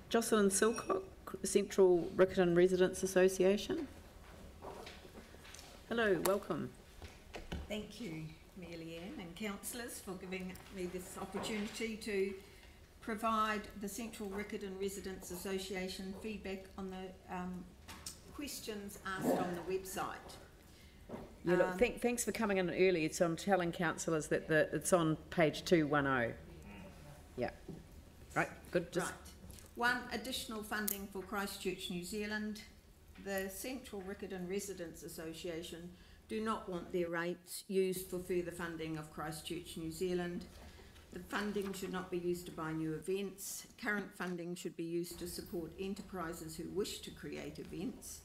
Joscelyne Silcock, Central Riccarton Residents Association. Hello, welcome. Thank you, Mayor Leanne and councillors, for giving me this opportunity to provide the Central Riccarton Residents Association feedback on the questions asked on the website. Yeah, look, thanks for coming in early. So I'm telling councillors that it's on page 210. Yeah. Right, good. Right. One, additional funding for Christchurch, New Zealand. The Central Riccarton Residents Association do not want their rates used for further funding of Christchurch, New Zealand. The funding should not be used to buy new events. Current funding should be used to support enterprises who wish to create events.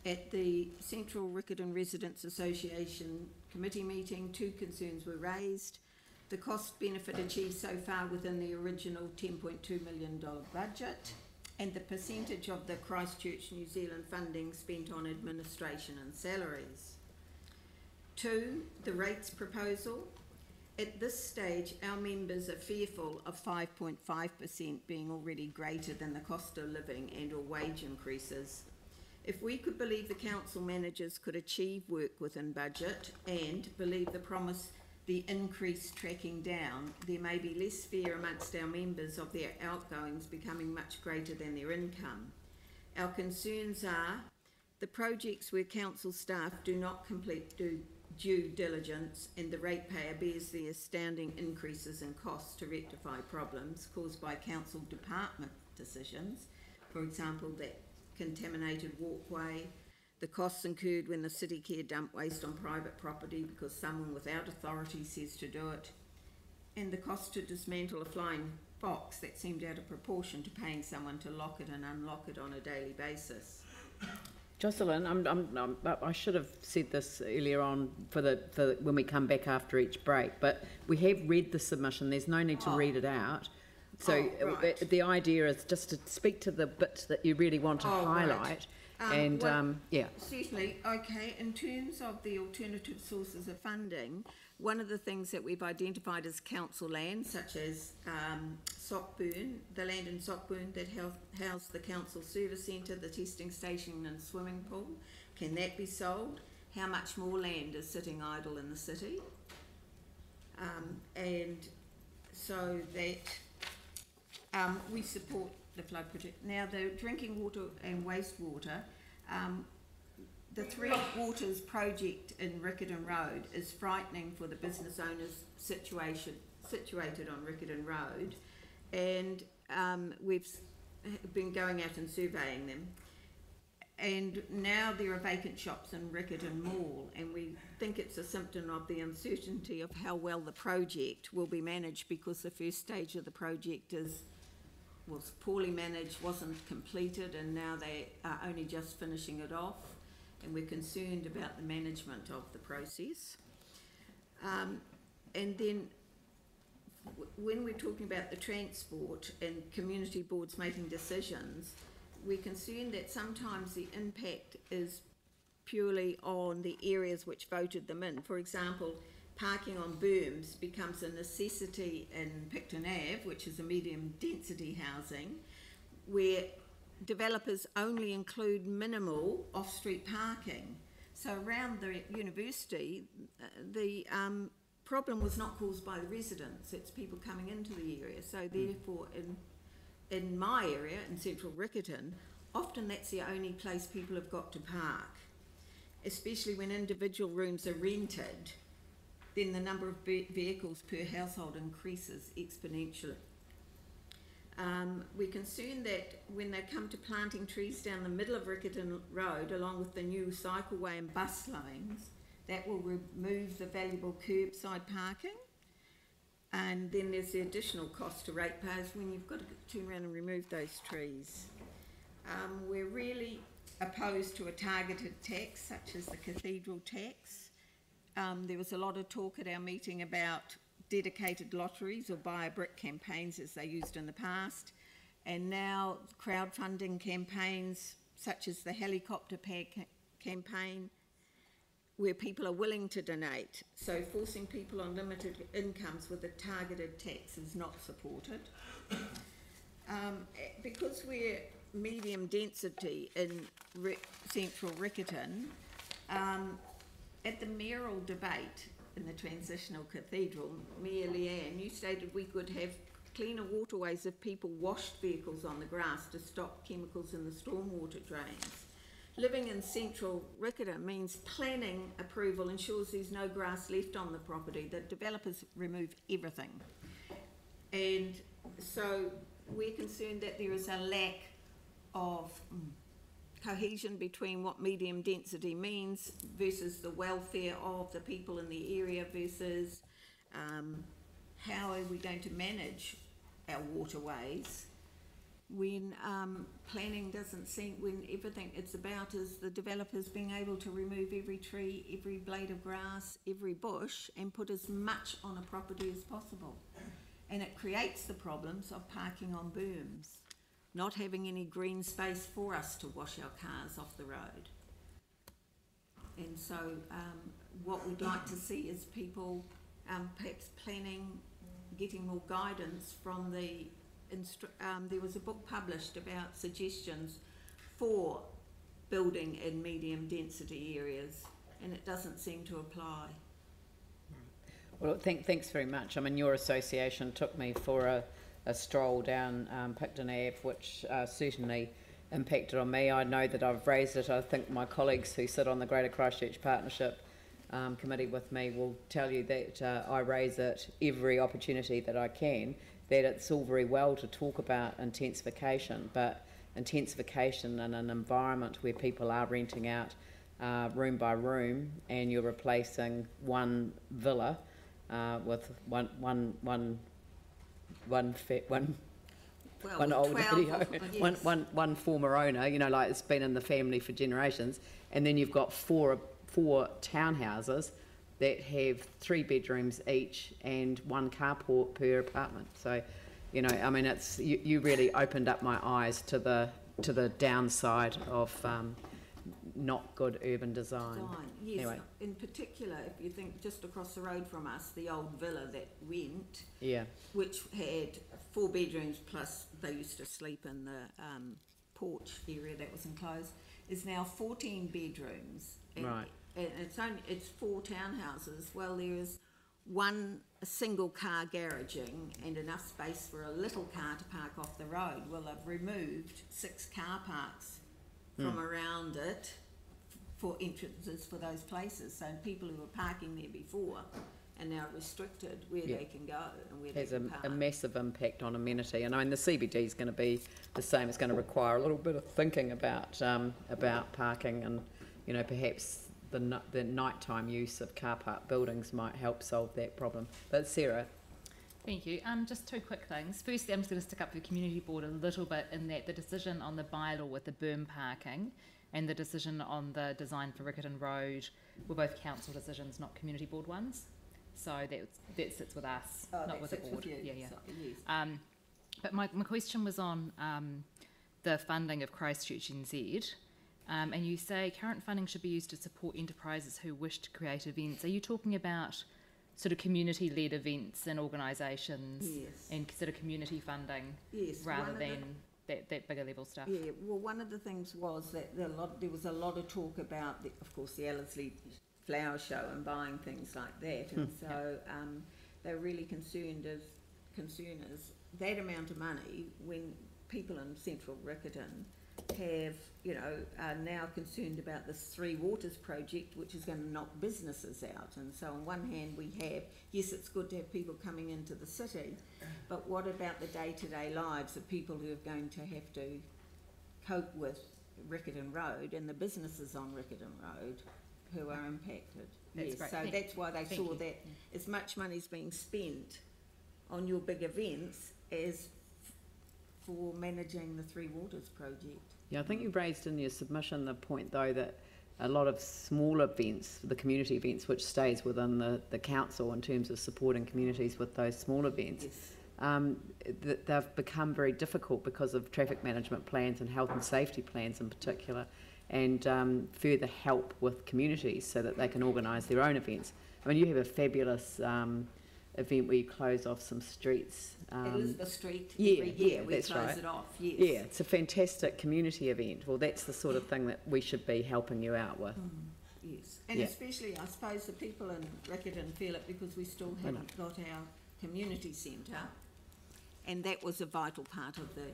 At the Central Riccarton Residents Association committee meeting, 2 concerns were raised. The cost benefit achieved so far within the original $10.2 million budget, and the percentage of the Christchurch New Zealand funding spent on administration and salaries. 2, the rates proposal. At this stage, our members are fearful of 5.5% being already greater than the cost of living and or wage increases. If we could believe the council managers could achieve work within budget and believe the promise the increase tracking down, there may be less fear amongst our members of their outgoings becoming much greater than their income. Our concerns are the projects where council staff do not complete due diligence and the ratepayer bears the astounding increases in costs to rectify problems caused by council department decisions, for example, that contaminated walkway, the costs incurred when the city care dump waste on private property because someone without authority says to do it, and the cost to dismantle a flying fox that seemed out of proportion to paying someone to lock it and unlock it on a daily basis. Joscelyne, I should have said this earlier on for when we come back after each break, but we have read the submission. There's no need to read it out. So right. The idea is just to speak to the bit that you really want to highlight. Right. Yeah. Certainly. Okay, in terms of the alternative sources of funding, one of the things that we've identified is council land, such as Sockburn, the land in Sockburn that housed the council service centre, the testing station and swimming pool. Can that be sold? How much more land is sitting idle in the city? And so that we support the flood project. Now, the drinking water and wastewater, the Three Waters project in Riccarton Road is frightening for the business owners situated on Riccarton Road, and we've been going out and surveying them. And now there are vacant shops in Riccarton Mall, and we think it's a symptom of the uncertainty of how well the project will be managed, because the first stage of the project was poorly managed, wasn't completed, and now they are only just finishing it off, and we're concerned about the management of the process. And then when we're talking about the transport and community boards making decisions, we're concerned that sometimes the impact is purely on the areas which voted them in. For example, parking on berms becomes a necessity in Picton Ave, which is a medium density housing, where developers only include minimal off-street parking. So around the university, the problem was not caused by the residents, it's people coming into the area. So therefore, in my area, in Central Riccarton, often that's the only place people have got to park, especially when individual rooms are rented. Then the number of vehicles per household increases exponentially. We're concerned that when they come to planting trees down the middle of Riccarton Road, along with the new cycleway and bus lanes, that will remove the valuable curbside parking. And then there's the additional cost to ratepayers when you've got to turn around and remove those trees. We're really opposed to a targeted tax, such as the cathedral tax. There was a lot of talk at our meeting about dedicated lotteries or buy a brick campaigns as they used in the past, and now crowdfunding campaigns such as the helicopter pad campaign, where people are willing to donate. So forcing people on limited incomes with a targeted tax is not supported. Because we're medium density in central Riccarton, at the mayoral debate in the transitional cathedral, Mayor Leanne, you stated we could have cleaner waterways if people washed vehicles on the grass to stop chemicals in the stormwater drains. Living in central Riccarton means planning approval ensures there's no grass left on the property. The developers remove everything. And so we're concerned that there is a lack of cohesion between what medium density means versus the welfare of the people in the area versus how are we going to manage our waterways when planning doesn't seem, when everything it's about is the developers being able to remove every tree, every blade of grass, every bush and put as much on a property as possible. And it creates the problems of parking on berms, not having any green space for us to wash our cars off the road. And so what we'd like to see is people perhaps planning, getting more guidance from the, there was a book published about suggestions for building in medium density areas, and it doesn't seem to apply. Well, thanks very much. I mean, your association took me for a stroll down Picton Ave, which certainly impacted on me. I know that I've raised it. I think my colleagues who sit on the Greater Christchurch Partnership Committee with me will tell you that I raise it every opportunity that I can, that it's all very well to talk about intensification, but intensification in an environment where people are renting out room by room and you're replacing one villa with one old video, yes. one former owner, you know, like it's been in the family for generations, and then you've got four townhouses that have 3 bedrooms each and 1 carport per apartment. So, you know, I mean, it's you really opened up my eyes to the downside of not good urban design. Yes, anyway. In particular, if you think just across the road from us, the old villa that went, yeah, which had 4 bedrooms plus they used to sleep in the porch area that was enclosed, is now 14 bedrooms. And, right. And it's 4 townhouses. Well, there is a single car garaging and enough space for a little car to park off the road. Well, they've removed 6 car parks from around it for entrances for those places. So people who were parking there before are now restricted where they can go and where they can park. Has a massive impact on amenity. And I mean, the CBD is going to be the same. It's going to require a little bit of thinking about parking, and you know, perhaps the nighttime use of car park buildings might help solve that problem. But Sarah. Thank you. Just 2 quick things. Firstly, I'm just going to stick up for the community board a little bit in that the decision on the bylaw with the berm parking and the decision on the design for Riccarton Road were both council decisions, not community board ones. So that sits with us, not with the board. With you. Yeah. So, yes. But my question was on the funding of Christchurch NZ. And you say current funding should be used to support enterprises who wish to create events. Are you talking about sort of community-led events and organisations, yes, and sort of community funding, yes, rather than that bigger level stuff? Yeah, well, one of the things was that there was a lot of talk about, of course, the Ellerslie Flower Show and buying things like that, and so they're really concerned is that amount of money when people in central Riccarton have, you know, are now concerned about this 3 Waters project, which is going to knock businesses out. And so on one hand we have, yes, it's good to have people coming into the city, but what about the day-to-day lives of people who are going to have to cope with Riccarton Road and the businesses on Riccarton Road who are impacted? That's yes, great. so that's why they saw that as much money is being spent on your big events as for managing the 3 Waters project. Yeah, I think you raised in your submission the point, though, that a lot of small events, the community events, which stays within the council in terms of supporting communities with those small events, yes, they've become very difficult because of traffic management plans and health and safety plans in particular, and further help with communities so that they can organise their own events. I mean, you have a fabulous event where you close off some streets. Elizabeth Street, yeah, every year yeah, we that's close right. it off, yes. Yeah, it's a fantastic community event. Well, that's the sort of thing that we should be helping you out with. Yes, and Yeah. especially I suppose the people in Riccarton feel it because we still haven't got our community centre, and that was a vital part of the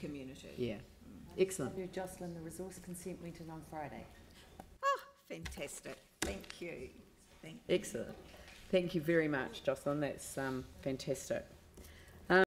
community. Yeah, excellent. Joscelyne, the resource consent went in on Friday. Oh, fantastic, thank you. Excellent. Thank you very much, Joscelyne. That's fantastic.